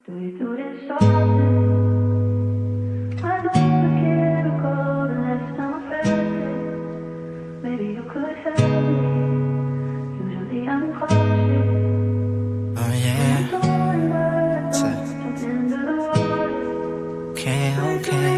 Do you do this often? I don't forget to call the last time I felt it. Maybe you could help me. Usually I'm cautious. Oh yeah. Jump into the water. Okay.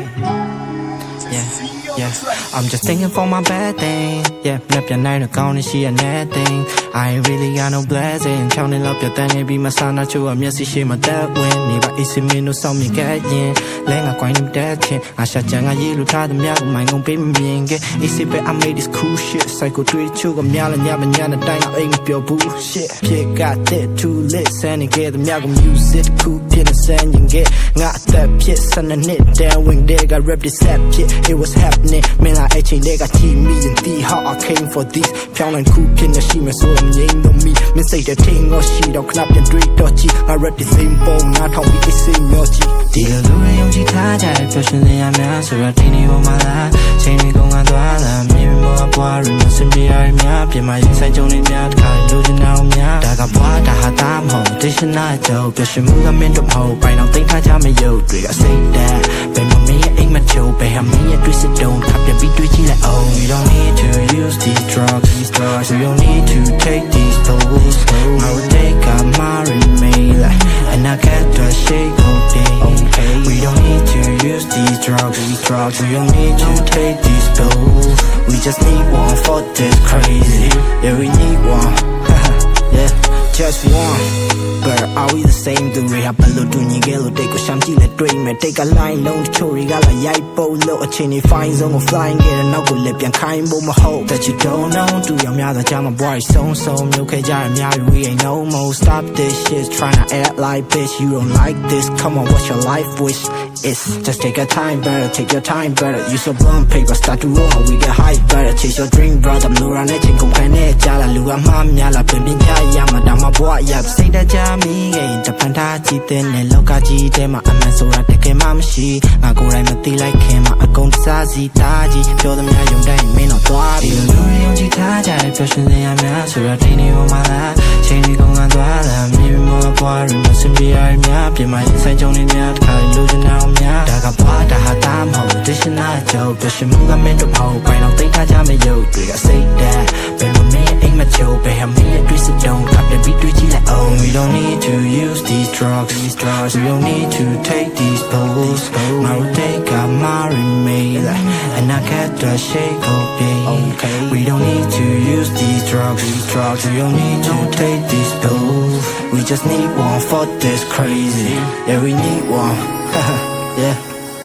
Yeah. I'm just thinking for my bad thing. Yeah, left your night gone and she a bad thing. I ain't really got no blessing. Counting up your thing and be my son. Not you, I'm yes, she my dad win. Never easy me no saw me get in. Lang a quite in that chin. I shot young, I yellow tired of me. My own baby being get easy, but I made this cool shit. Psycho 3 2 I'm yelling, yabbing, yana, dying. I ain't your bullshit. Pick got that too lit. Sending get the milk music. Cool pin and sending get. Got that pit, son and knit down wing there. Got rep this that pit. It was happening. Man, I actually they got team me and the how I came for this. Pound and cool pin the she me so I'm ying on me. Me say the thing or she don't clap and do it dodgy. I rep the same bone, not how we is same yoji. Dear Lord, young G Taja, person they are now, so I think you my life. Say me go on to Allah, maybe more boy, must be I me up. My inside only now, can't lose now me up. Daga boy, da ha dam ho, this is not joke. Just move a minute of hope. I don't think I tell me yo, do I say that? But me ain't my joke, but me a twist it don't have to be twitchy like oh, we don't need to use these drugs. We don't need to take these pills. I will take a marry like, and I get the shake okay. We don't need to use these drugs. We don't need to take these pills. We just need one for this crazy. Yeah, we need one. Yeah, just one. But are we the same? Do we have a little doing yellow? Take a shanty, let dream and take a line. Long chori, got a yipo, little chinny fine zone flying. Get an uncle lip and kind boom. Hope that you don't know. Do your mother jam a boy so okay, Jam, we ain't no more. Stop this shit, trying to act like bitch. You don't like this. Come on, what's your life wish? It's just take your time better, take your time better. Use a blunt paper, start to roll, we get high better. Chase your dream, brother. Lura ne ching kong kane jala. Lua mam yala, baby yama dama boy yap. Say that jami, eh? Japan ta jiten ne loka jite ma aman sura teke mam shi. I go right mati like him, I go to sazi taji. Show them ya yung day, me no dwa. Feel luri yung jita jai, person they am ya. Sura tini o mala, chain we go on dwala. Maybe more boy, must be I me. Be my inside only me, I lose now. Daga boy, da ha dam ho, this is not joke. Just move a minute of hope. I don't think I jam yo, do I say that? But me ain't my joke, but me a twist it don't got to be twitchy like oh. We don't need to use these drugs. We don't need to take these pills. I will take a marry like, and I get the shake okay. We don't need to use these drugs. We don't need to take these pills. We just need one for this crazy. Yeah, we need one. Yeah.